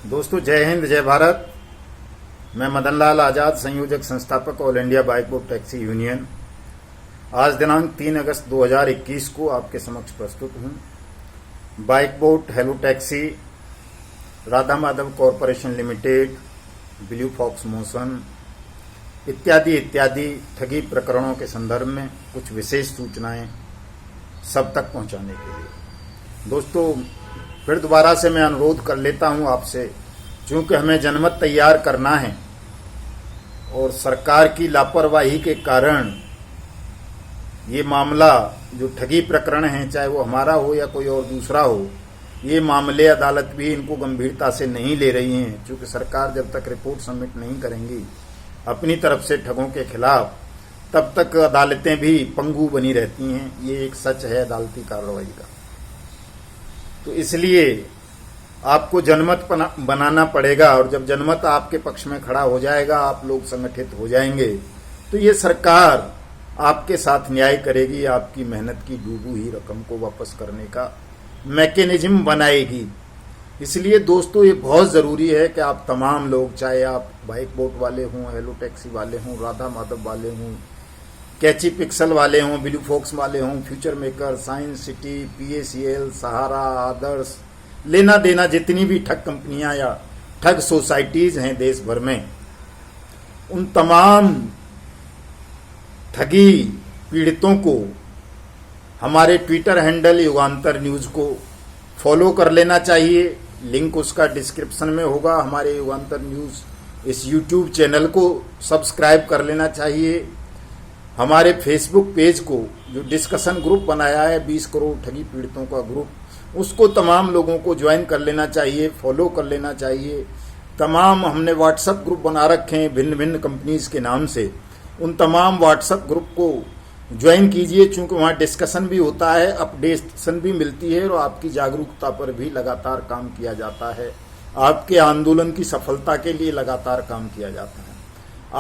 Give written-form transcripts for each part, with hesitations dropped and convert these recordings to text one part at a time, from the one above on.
दोस्तों, जय हिंद, जय भारत। मैं मदन लाल आजाद, संयोजक संस्थापक all India bike boat taxi union. आज दिनांक 3 अगस्त 2021 को आपके समक्ष प्रस्तुत हूँ। Bike bot, hello taxi, Radha Madhav corporation limited, blue fox motion इत्यादि इत्यादि ठगी प्रकरणों के संदर्भ में कुछ विशेष सूचनाएं सब तक पहुंचाने के लिए। दोस्तों, फिर दोबारा से मैं अनुरोध कर लेता हूं आपसे, क्योंकि हमें जनमत तैयार करना है और सरकार की लापरवाही के कारण ये मामला जो ठगी प्रकरण है, चाहे वो हमारा हो या कोई और दूसरा हो, ये मामले अदालत भी इनको गंभीरता से नहीं ले रही हैं। क्योंकि सरकार जब तक रिपोर्ट सबमिट नहीं करेंगी अपनी तरफ से ठगों के खिलाफ, तब तक अदालतें भी पंगु बनी रहती हैं। ये एक सच है अदालती कार्रवाई का। तो इसलिए आपको जनमत बनाना पड़ेगा, और जब जनमत आपके पक्ष में खड़ा हो जाएगा, आप लोग संगठित हो जाएंगे, तो ये सरकार आपके साथ न्याय करेगी, आपकी मेहनत की डूबी हुई रकम को वापस करने का मैकेनिज्म बनाएगी। इसलिए दोस्तों, ये बहुत ज़रूरी है कि आप तमाम लोग, चाहे आप बाइक बोट वाले हों, हेलो टैक्सी वाले हों, राधा माधव वाले हों, कैची पिक्सल वाले हों, ब्लू फॉक्स वाले हों, future maker, science city, PACL, सहारा, आदर्श, लेना देना जितनी भी ठग कंपनियां या ठग सोसाइटीज हैं देश भर में, उन तमाम ठगी पीड़ितों को हमारे ट्विटर हैंडल युगांतर न्यूज़ को फॉलो कर लेना चाहिए। लिंक उसका डिस्क्रिप्शन में होगा। हमारे युगांतर न्यूज़ इस यूट्यूब चैनल को सब्सक्राइब कर लेना चाहिए। हमारे फेसबुक पेज को, जो डिस्कशन ग्रुप बनाया है 20 करोड़ ठगी पीड़ितों का ग्रुप, उसको तमाम लोगों को ज्वाइन कर लेना चाहिए, फॉलो कर लेना चाहिए। तमाम हमने व्हाट्सएप ग्रुप बना रखे हैं भिन्न भिन्न कंपनीज के नाम से, उन तमाम व्हाट्सएप ग्रुप को ज्वाइन कीजिए, चूंकि वहाँ डिस्कशन भी होता है, अपडेशन भी मिलती है और आपकी जागरूकता पर भी लगातार काम किया जाता है। आपके आंदोलन की सफलता के लिए लगातार काम किया जाता है।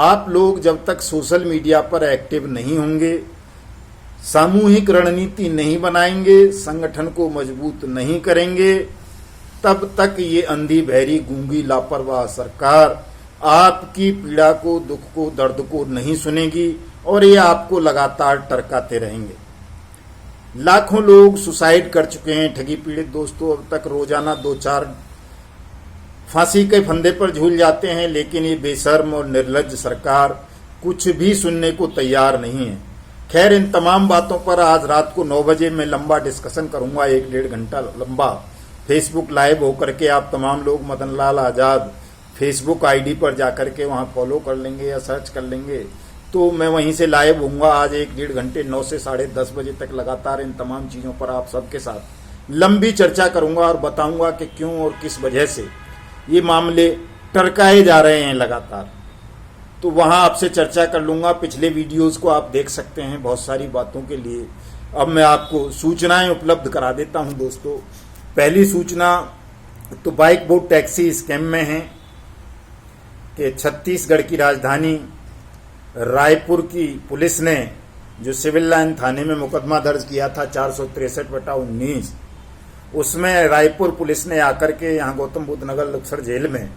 आप लोग जब तक सोशल मीडिया पर एक्टिव नहीं होंगे, सामूहिक रणनीति नहीं बनाएंगे, संगठन को मजबूत नहीं करेंगे, तब तक ये अंधी बहरी गूंगी लापरवाह सरकार आपकी पीड़ा को, दुख को, दर्द को नहीं सुनेगी और ये आपको लगातार टरकाते रहेंगे। लाखों लोग सुसाइड कर चुके हैं ठगी पीड़ित दोस्तों। अब तक रोजाना 2-4 फांसी के फंदे पर झूल जाते हैं, लेकिन ये बेशर्म और निर्लज्ज सरकार कुछ भी सुनने को तैयार नहीं है। खैर, इन तमाम बातों पर आज रात को 9 बजे मैं लंबा डिस्कशन करूंगा, 1-1.5 घंटा लंबा फेसबुक लाइव होकर के। आप तमाम लोग मदन लाल आजाद फेसबुक ID पर जाकर के वहां फॉलो कर लेंगे या सर्च कर लेंगे, तो मैं वहीं से लाइव होऊंगा आज 1-1.5 घंटे 9 से 10:30 बजे तक लगातार इन तमाम चीज़ों पर आप सबके साथ लंबी चर्चा करूंगा और बताऊंगा कि क्यों और किस वजह से ये मामले टरकाए जा रहे हैं लगातार। तो वहां आपसे चर्चा कर लूंगा। पिछले वीडियोस को आप देख सकते हैं बहुत सारी बातों के लिए। अब मैं आपको सूचनाएं उपलब्ध करा देता हूं दोस्तों। पहली सूचना तो बाइक बोट टैक्सी स्कैम में है कि छत्तीसगढ़ की राजधानी रायपुर की पुलिस ने जो सिविल लाइन थाने में मुकदमा दर्ज किया था 463/19, उसमें रायपुर पुलिस ने आकर के यहाँ गौतम बुद्ध नगर लुक्सर जेल में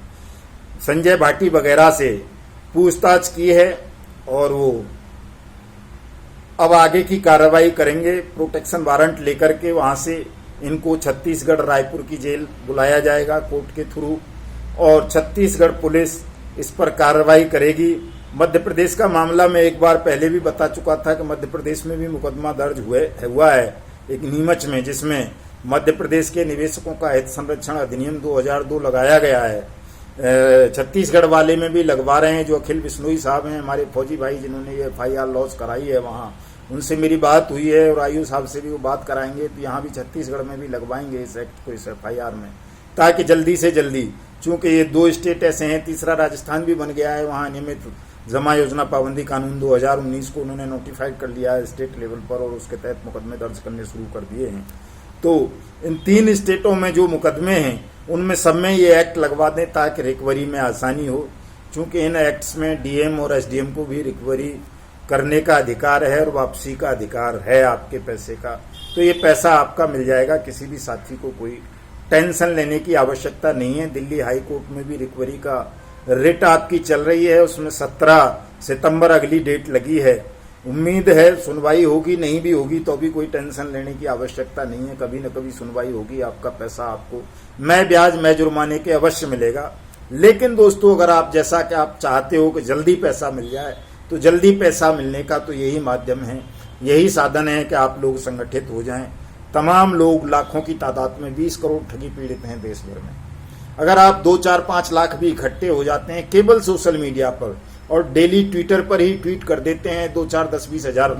संजय भाटी वगैरह से पूछताछ की है और वो अब आगे की कार्रवाई करेंगे। प्रोटेक्शन वारंट लेकर के वहाँ से इनको छत्तीसगढ़ रायपुर की जेल बुलाया जाएगा कोर्ट के थ्रू, और छत्तीसगढ़ पुलिस इस पर कार्रवाई करेगी। मध्य प्रदेश का मामला मैं एक बार पहले भी बता चुका था कि मध्य प्रदेश में भी मुकदमा दर्ज हुआ है एक नीमच में, जिसमें मध्य प्रदेश के निवेशकों का हित संरक्षण अधिनियम 2002 लगाया गया है। छत्तीसगढ़ वाले में भी लगवा रहे हैं। जो अखिल बिश्नोई साहब हैं, हमारे फौजी भाई, जिन्होंने ये FIR लॉन्च कराई है, वहाँ उनसे मेरी बात हुई है और आयु साहब से भी वो बात कराएंगे। तो यहाँ भी छत्तीसगढ़ में भी लगवाएंगे इस एक्ट को, इस FIR में, ताकि जल्दी से जल्दी, चूंकि ये 2 स्टेट ऐसे हैं, तीसरा राजस्थान भी बन गया है, वहाँ नियमित जमा योजना पाबंदी कानून 2019 को उन्होंने नोटिफाइड कर लिया है स्टेट लेवल पर और उसके तहत मुकदमे दर्ज करने शुरू कर दिए हैं। तो इन 3 स्टेटों में जो मुकदमे हैं उनमें सब में ये एक्ट लगवा दें ताकि रिकवरी में आसानी हो। चूंकि इन एक्ट्स में DM और SDM को भी रिकवरी करने का अधिकार है और वापसी का अधिकार है आपके पैसे का, तो ये पैसा आपका मिल जाएगा, किसी भी साथी को कोई टेंशन लेने की आवश्यकता नहीं है। दिल्ली हाई कोर्ट में भी रिकवरी का रिट आपकी चल रही है, उसमें 17 सितंबर अगली डेट लगी है। उम्मीद है सुनवाई होगी, नहीं भी होगी तो भी कोई टेंशन लेने की आवश्यकता नहीं है। कभी न कभी सुनवाई होगी, आपका पैसा आपको मैं ब्याज मैं जुर्माने के अवश्य मिलेगा। लेकिन दोस्तों, अगर आप जैसा कि आप चाहते हो कि जल्दी पैसा मिल जाए, तो जल्दी पैसा मिलने का तो यही माध्यम है, यही साधन है कि आप लोग संगठित हो जाएं। तमाम लोग लाखों की तादाद में 20 करोड़ ठगी पीड़ित हैं देश भर में। अगर आप 2, 4, 5 लाख भी इकट्ठे हो जाते हैं केवल सोशल मीडिया पर और डेली ट्विटर पर ही ट्वीट कर देते हैं 2, 4, 10, 20 हजार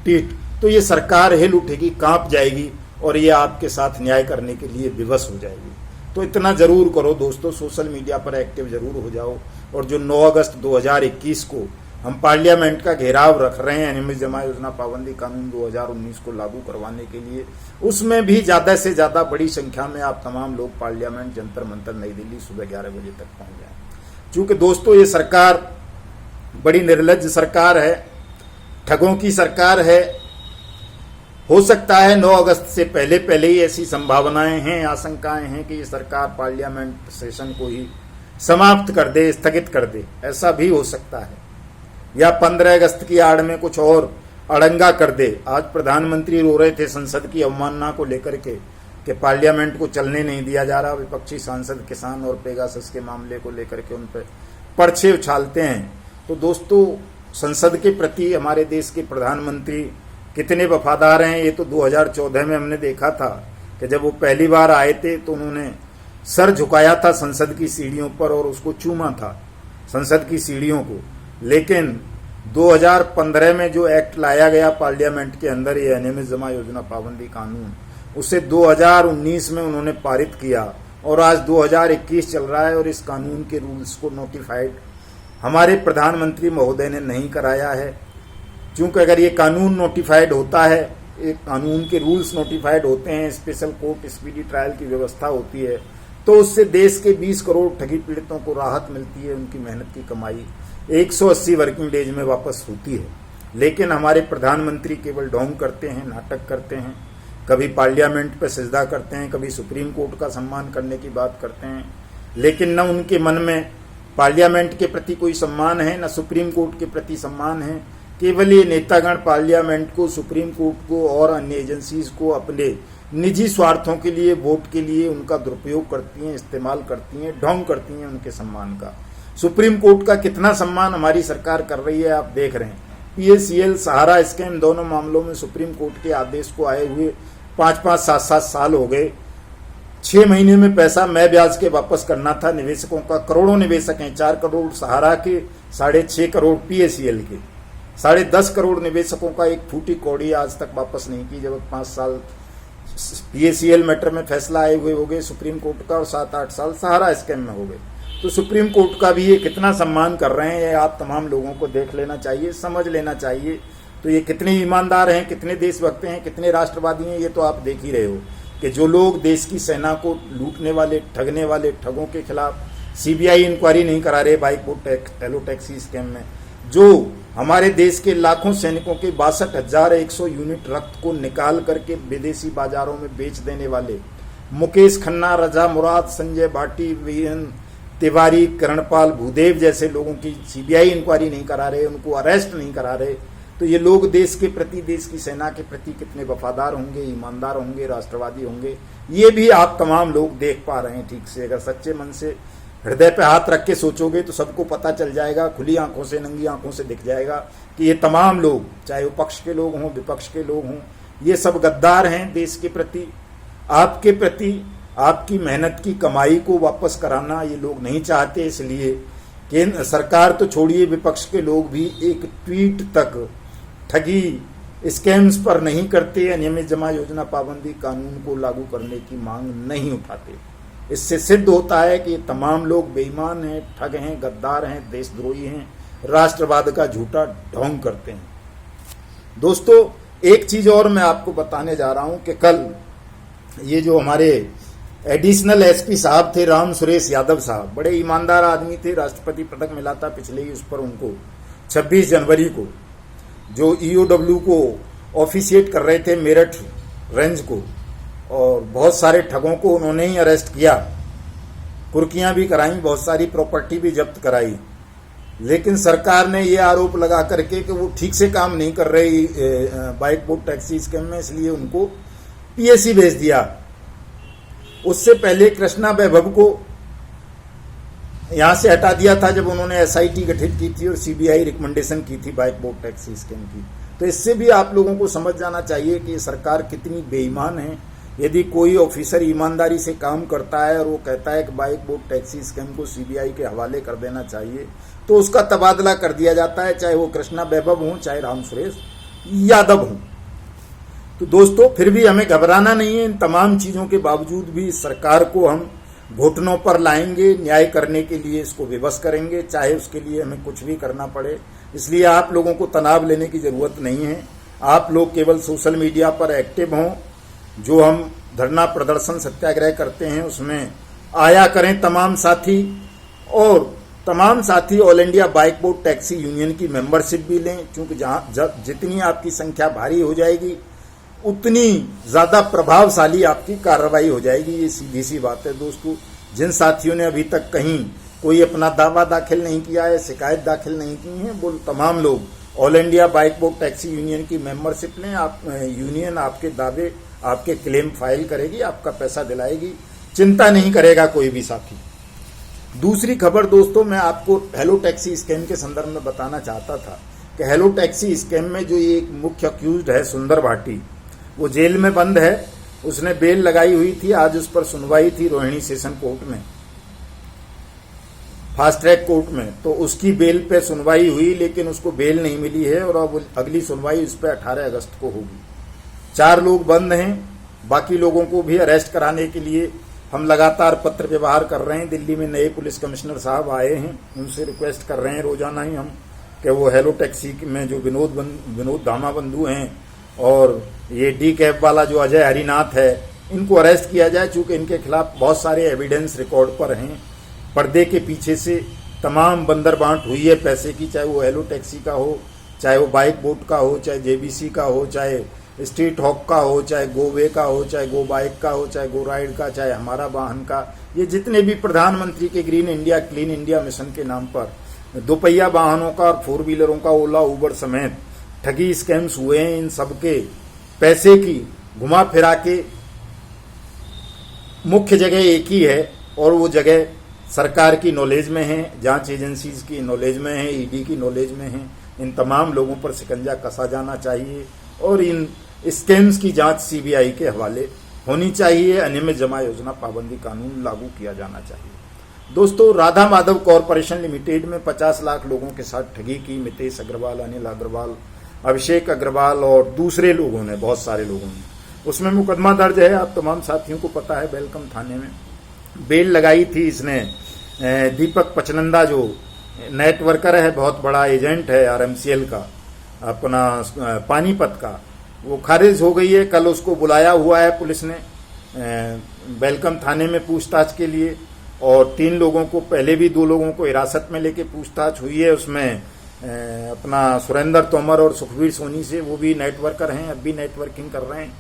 ट्वीट, तो ये सरकार हिल उठेगी, कांप जाएगी और ये आपके साथ न्याय करने के लिए विवश हो जाएगी। तो इतना जरूर करो दोस्तों, सोशल मीडिया पर एक्टिव जरूर हो जाओ। और जो 9 अगस्त 2021 को हम पार्लियामेंट का घेराव रख रहे हैं नियमित जमा योजना पाबंदी कानून 2019 को लागू करवाने के लिए, उसमें भी ज्यादा से ज्यादा बड़ी संख्या में आप तमाम लोग पार्लियामेंट जंतर मंतर नई दिल्ली सुबह 11 बजे तक पहुंच जाए। क्योंकि दोस्तों, ये सरकार बड़ी निर्लज्ज सरकार है, ठगों की सरकार है। हो सकता है 9 अगस्त से पहले पहले ही ऐसी संभावनाएं हैं, आशंकाएं हैं कि ये सरकार पार्लियामेंट सेशन को ही समाप्त कर दे, स्थगित कर दे, ऐसा भी हो सकता है। या 15 अगस्त की आड़ में कुछ और अड़ंगा कर दे। आज प्रधानमंत्री रो रहे थे संसद की अवमानना को लेकर के कि पार्लियामेंट को चलने नहीं दिया जा रहा। विपक्षी सांसद किसान और पेगासस के मामले को लेकर के उन पर पर्चे उछालते हैं। तो दोस्तों, संसद के प्रति हमारे देश के प्रधानमंत्री कितने वफादार हैं, ये तो 2014 में हमने देखा था कि जब वो पहली बार आए थे तो उन्होंने सर झुकाया था संसद की सीढ़ियों पर और उसको चूमा था संसद की सीढ़ियों को। लेकिन 2015 में जो एक्ट लाया गया पार्लियामेंट के अंदर, ये अनियमित जमा योजना पाबंदी कानून, उसे 2019 में उन्होंने पारित किया और आज 2021 चल रहा है और इस कानून के रूल्स को नोटिफाइड हमारे प्रधानमंत्री महोदय ने नहीं कराया है। क्योंकि अगर ये कानून नोटिफाइड होता है, एक कानून के रूल्स नोटिफाइड होते हैं, स्पेशल कोर्ट स्पीडी ट्रायल की व्यवस्था होती है, तो उससे देश के 20 करोड़ ठगी पीड़ितों को राहत मिलती है, उनकी मेहनत की कमाई 180 वर्किंग डेज में वापस होती है। लेकिन हमारे प्रधानमंत्री केवल ढोंग करते हैं, नाटक करते हैं, कभी पार्लियामेंट पर सजदा करते हैं, कभी सुप्रीम कोर्ट का सम्मान करने की बात करते हैं, लेकिन न उनके मन में पार्लियामेंट के प्रति कोई सम्मान है, न सुप्रीम कोर्ट के प्रति सम्मान है। केवल ये नेतागण पार्लियामेंट को, सुप्रीम कोर्ट को और अन्य एजेंसीज को अपने निजी स्वार्थों के लिए, वोट के लिए उनका दुरुपयोग करती हैं, इस्तेमाल करती हैं, ढोंग करती हैं उनके सम्मान का। सुप्रीम कोर्ट का कितना सम्मान हमारी सरकार कर रही है, आप देख रहे हैं। PACL, सहारा स्कैम, दोनों मामलों में सुप्रीम कोर्ट के आदेश को आए हुए 5-5, 7-7 साल हो गए। 6 महीने में पैसा मैं ब्याज के वापस करना था निवेशकों का। करोड़ों निवेशक हैं, 4 करोड़ सहारा के, 6.5 करोड़ PACL के, 10.5 करोड़ निवेशकों का एक फूटी कौड़ी आज तक वापस नहीं की। जब 5 साल PACL मैटर में फैसला आए हुए हो गए सुप्रीम कोर्ट का और 7-8 साल सहारा स्कैम में हो गए। तो सुप्रीम कोर्ट का भी ये कितना सम्मान कर रहे हैं, ये आप तमाम लोगों को देख लेना चाहिए, समझ लेना चाहिए। तो ये कितने ईमानदार हैं, कितने देशभक्त हैं, कितने राष्ट्रवादी हैं, ये तो आप देख ही रहे हो कि जो लोग देश की सेना को लूटने वाले, ठगने वाले ठगों के खिलाफ CBI इंक्वायरी नहीं करा रहे बाइक एलो टैक्सी स्कैम में, जो हमारे देश के लाखों सैनिकों के 62,100 यूनिट रक्त को निकाल करके विदेशी बाजारों में बेच देने वाले मुकेश खन्ना, रजा मुराद, संजय भाटी, वीरेंद्र तिवारी, करणपाल, भूदेव जैसे लोगों की CBI इंक्वायरी नहीं करा रहे, उनको अरेस्ट नहीं करा रहे। तो ये लोग देश के प्रति, देश की सेना के प्रति कितने वफादार होंगे, ईमानदार होंगे, राष्ट्रवादी होंगे, ये भी आप तमाम लोग देख पा रहे हैं ठीक से। अगर सच्चे मन से हृदय पे हाथ रख के सोचोगे तो सबको पता चल जाएगा, खुली आंखों से, नंगी आंखों से दिख जाएगा कि ये तमाम लोग, चाहे वो पक्ष के लोग हों, विपक्ष के लोग हों, ये सब गद्दार हैं देश के प्रति, आपके प्रति। आपकी मेहनत की कमाई को वापस कराना ये लोग नहीं चाहते, इसलिए केंद्र सरकार तो छोड़िए, विपक्ष के लोग भी एक ट्वीट तक ठगी स्कैम्स पर नहीं करते, अनियमित जमा योजना पाबंदी कानून को लागू करने की मांग नहीं उठाते। इससे सिद्ध होता है कि ये तमाम लोग बेईमान हैं, ठग हैं, गद्दार हैं, देशद्रोही हैं, राष्ट्रवाद का झूठा ढोंग करते हैं। दोस्तों, एक चीज और मैं आपको बताने जा रहा हूं कि कल ये जो हमारे एडिशनल SP साहब थे, राम सुरेश यादव साहब, बड़े ईमानदार आदमी थे, राष्ट्रपति पदक मिला था पिछले ही उस पर उनको 26 जनवरी को, जो EOW को ऑफिशिएट कर रहे थे मेरठ रेंज को, और बहुत सारे ठगों को उन्होंने ही अरेस्ट किया, कुर्कियां भी कराई, बहुत सारी प्रॉपर्टी भी जब्त कराई। लेकिन सरकार ने ये आरोप लगा करके कि वो ठीक से काम नहीं कर रही बाइक बोट टैक्सी स्कैम में, इसलिए उनको पीएसी भेज दिया। उससे पहले कृष्णा वैभव को यहां से हटा दिया था जब उन्होंने एसआईटी गठित की थी और सीबीआई रिकमेंडेशन की थी बाइक बोट टैक्सी स्कैम की। तो इससे भी आप लोगों को समझ जाना चाहिए कि सरकार कितनी बेईमान है। यदि कोई ऑफिसर ईमानदारी से काम करता है और वो कहता है कि बाइक बोट टैक्सी स्कैम को सीबीआई के हवाले कर देना चाहिए, तो उसका तबादला कर दिया जाता है, चाहे वो कृष्णा वैभव हो, चाहे राम सुरेश यादव हो। तो दोस्तों, फिर भी हमें घबराना नहीं है। इन तमाम चीजों के बावजूद भी सरकार को हम घुटनों पर लाएंगे, न्याय करने के लिए इसको विवश करेंगे, चाहे उसके लिए हमें कुछ भी करना पड़े। इसलिए आप लोगों को तनाव लेने की जरूरत नहीं है। आप लोग केवल सोशल मीडिया पर एक्टिव हों, जो हम धरना प्रदर्शन सत्याग्रह करते हैं उसमें आया करें तमाम साथी, और तमाम साथी all India bike boat taxi union की मेंबरशिप भी लें, क्योंकि जितनी आपकी संख्या भारी हो जाएगी उतनी ज्यादा प्रभावशाली आपकी कार्रवाई हो जाएगी। ये सीधी सी बात है दोस्तों। जिन साथियों ने अभी तक कहीं कोई अपना दावा दाखिल नहीं किया है, शिकायत दाखिल नहीं की है, वो तमाम लोग all India bike boat taxi union की मेंबरशिप लें। आप यूनियन आपके दावे, आपके क्लेम फाइल करेगी, आपका पैसा दिलाएगी, चिंता नहीं करेगा कोई भी साथी। दूसरी खबर दोस्तों, मैं आपको हेलो टैक्सी स्कैम के संदर्भ में बताना चाहता था कि हेलो टैक्सी स्कैम में जो ये एक मुख्य अक्यूज्ड है सुंदर भाटी, वो जेल में बंद है। उसने बेल लगाई हुई थी, आज उस पर सुनवाई थी रोहिणी सेशन कोर्ट में, फास्ट ट्रैक कोर्ट में। तो उसकी बेल पे सुनवाई हुई, लेकिन उसको बेल नहीं मिली है और अब अगली सुनवाई उस पर 18 अगस्त को होगी। 4 लोग बंद हैं, बाकी लोगों को भी अरेस्ट कराने के लिए हम लगातार पत्र व्यवहार कर रहे हैं। दिल्ली में नए पुलिस कमिश्नर साहब आए हैं, उनसे रिक्वेस्ट कर रहे हैं रोजाना ही हम कि वो हेलो टैक्सी में जो विनोद धामा बंधु हैं और ये डी कैब वाला जो अजय हरिनाथ है, इनको अरेस्ट किया जाए, चूंकि इनके खिलाफ बहुत सारे एविडेंस रिकॉर्ड पर हैं। पर्दे के पीछे से तमाम बंदर बांट हुई है पैसे की, चाहे वो हेलो टैक्सी का हो, चाहे वो बाइक बोट का हो, चाहे जेबीसी का हो, चाहे स्ट्रीट हॉक का हो, चाहे गोवे का हो, चाहे गो बाइक का हो, चाहे गो राइड का, चाहे हमारा वाहन का। ये जितने भी प्रधानमंत्री के green India clean India mission के नाम पर दोपहिया वाहनों का और 4 व्हीलरों का ओला उबर समेत ठगी स्कैम्स हुए हैं, इन सबके पैसे की घुमा फिरा के मुख्य जगह एक ही है और वो जगह सरकार की नॉलेज में है, जांच एजेंसीज की नॉलेज में है, ईडी की नॉलेज में है। इन तमाम लोगों पर शिकंजा कसा जाना चाहिए और इन स्कैम्स की जांच सीबीआई के हवाले होनी चाहिए। अनियमित जमा योजना पाबंदी कानून लागू किया जाना चाहिए। दोस्तों, राधा माधव कॉरपोरेशन लिमिटेड में 50 लाख लोगों के साथ ठगी की मितेश अग्रवाल, अनिल अग्रवाल, अभिषेक अग्रवाल और दूसरे लोगों ने, बहुत सारे लोगों ने। उसमें मुकदमा दर्ज है, आप तमाम साथियों को पता है। वेलकम थाने में बेल लगाई थी इसने। दीपक पचनंदा जो नेटवर्कर है, बहुत बड़ा एजेंट है आरएमसीएल का, अपना पानीपत का, वो खारिज हो गई है। कल उसको बुलाया हुआ है पुलिस ने वेलकम थाने में पूछताछ के लिए, और 3 लोगों को, पहले भी 2 लोगों को हिरासत में लेके पूछताछ हुई है। उसमें अपना सुरेंद्र तोमर और सुखबीर सोनी से, वो भी नेटवर्कर हैं, अब भी नेटवर्किंग कर रहे हैं।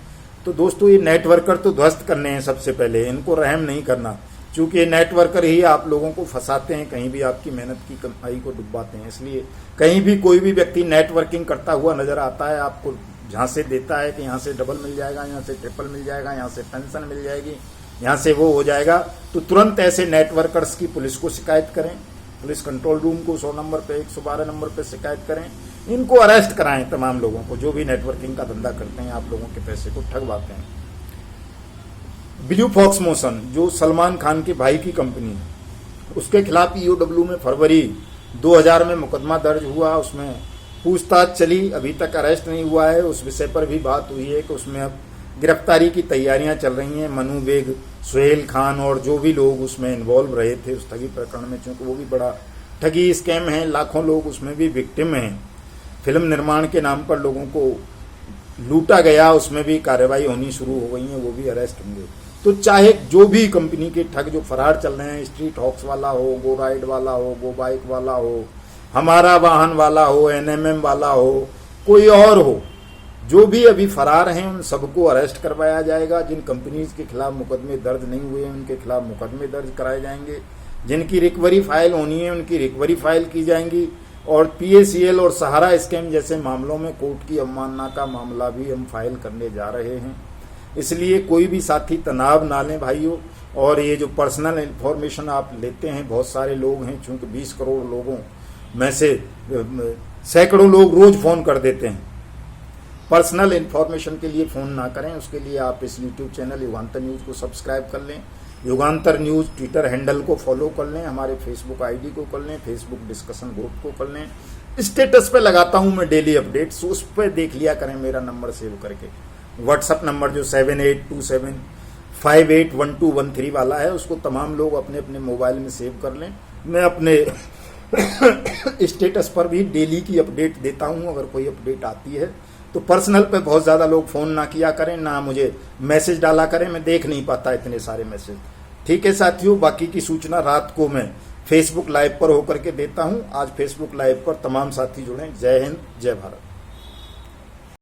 तो दोस्तों, ये नेटवर्कर तो ध्वस्त करने हैं सबसे पहले, इनको रहम नहीं करना, क्योंकि ये नेटवर्कर ही आप लोगों को फंसाते हैं, कहीं भी आपकी मेहनत की कमाई को डुबाते हैं। इसलिए कहीं भी कोई भी व्यक्ति नेटवर्किंग करता हुआ नजर आता है, आपको झांसे देता है कि यहाँ से डबल मिल जाएगा, यहाँ से ट्रिपल मिल जाएगा, यहाँ से पेंशन मिल जाएगी, यहाँ से वो हो जाएगा, तो तुरंत ऐसे नेटवर्कर्स की पुलिस को शिकायत करें, पुलिस कंट्रोल रूम को 100 नंबर पे, 112 नंबर पे शिकायत करें। इनको अरेस्ट कराएं, तमाम लोगों को जो भी नेटवर्किंग का धंधा करते हैं, आप लोगों के पैसे को ठगवाते हैं। ब्लू फॉक्स मोशन जो सलमान खान के भाई की कंपनी है, उसके खिलाफ ईओडब्ल्यू में फरवरी 2000 में मुकदमा दर्ज हुआ, उसमें पूछताछ चली, अभी तक अरेस्ट नहीं हुआ है। उस विषय पर भी बात हुई है कि उसमें अब गिरफ्तारी की तैयारियां चल रही हैं। मनु बेग, सुहेल खान और जो भी लोग उसमें इन्वॉल्व रहे थे उस ठगी प्रकरण में, क्योंकि वो भी बड़ा ठगी स्कैम है, लाखों लोग उसमें भी विक्टिम हैं। फिल्म निर्माण के नाम पर लोगों को लूटा गया, उसमें भी कार्रवाई होनी शुरू हो गई है, वो भी अरेस्ट होंगे। तो चाहे जो भी कंपनी के ठग जो फरार चल रहे हैं, स्ट्रीट हॉक्स वाला हो, गो राइड वाला हो, गो बाइक वाला हो, हमारा वाहन वाला हो, एनएमएम वाला हो, कोई और हो, जो भी अभी फरार हैं उन सबको अरेस्ट करवाया जाएगा। जिन कंपनीज के खिलाफ मुकदमे दर्ज नहीं हुए हैं उनके खिलाफ मुकदमे दर्ज कराए जाएंगे। जिनकी रिकवरी फाइल होनी है उनकी रिकवरी फाइल की जाएंगी। और पीएसीएल और सहारा स्कैम जैसे मामलों में कोर्ट की अवमानना का मामला भी हम फाइल करने जा रहे हैं। इसलिए कोई भी साथी तनाव ना लें भाइयों। और ये जो पर्सनल इंफॉर्मेशन आप लेते हैं, बहुत सारे लोग हैं, चूंकि 20 करोड़ लोगों में से सैकड़ों लोग रोज फोन कर देते हैं। पर्सनल इंफॉर्मेशन के लिए फोन ना करें। उसके लिए आप इस यूट्यूब चैनल युगांतर न्यूज को सब्सक्राइब कर लें, युगांतर न्यूज ट्विटर हैंडल को फॉलो कर लें, हमारे फेसबुक आईडी को कर लें, फेसबुक डिस्कशन ग्रुप को कर लें। स्टेटस पे लगाता हूं मैं डेली अपडेट्स, उस पर देख लिया करें मेरा नंबर सेव करके। व्हाट्सएप नंबर जो 7827581213 वाला है उसको तमाम लोग अपने अपने मोबाइल में सेव कर लें। मैं अपने स्टेटस पर भी डेली की अपडेट देता हूं। अगर कोई अपडेट आती है तो पर्सनल पे बहुत ज़्यादा लोग फ़ोन ना किया करें, ना मुझे मैसेज डाला करें, मैं देख नहीं पाता इतने सारे मैसेज। ठीक है साथियों, बाकी की सूचना रात को मैं फेसबुक लाइव पर होकर के देता हूं। आज फेसबुक लाइव पर तमाम साथी जुड़े। जय हिंद, जय भारत।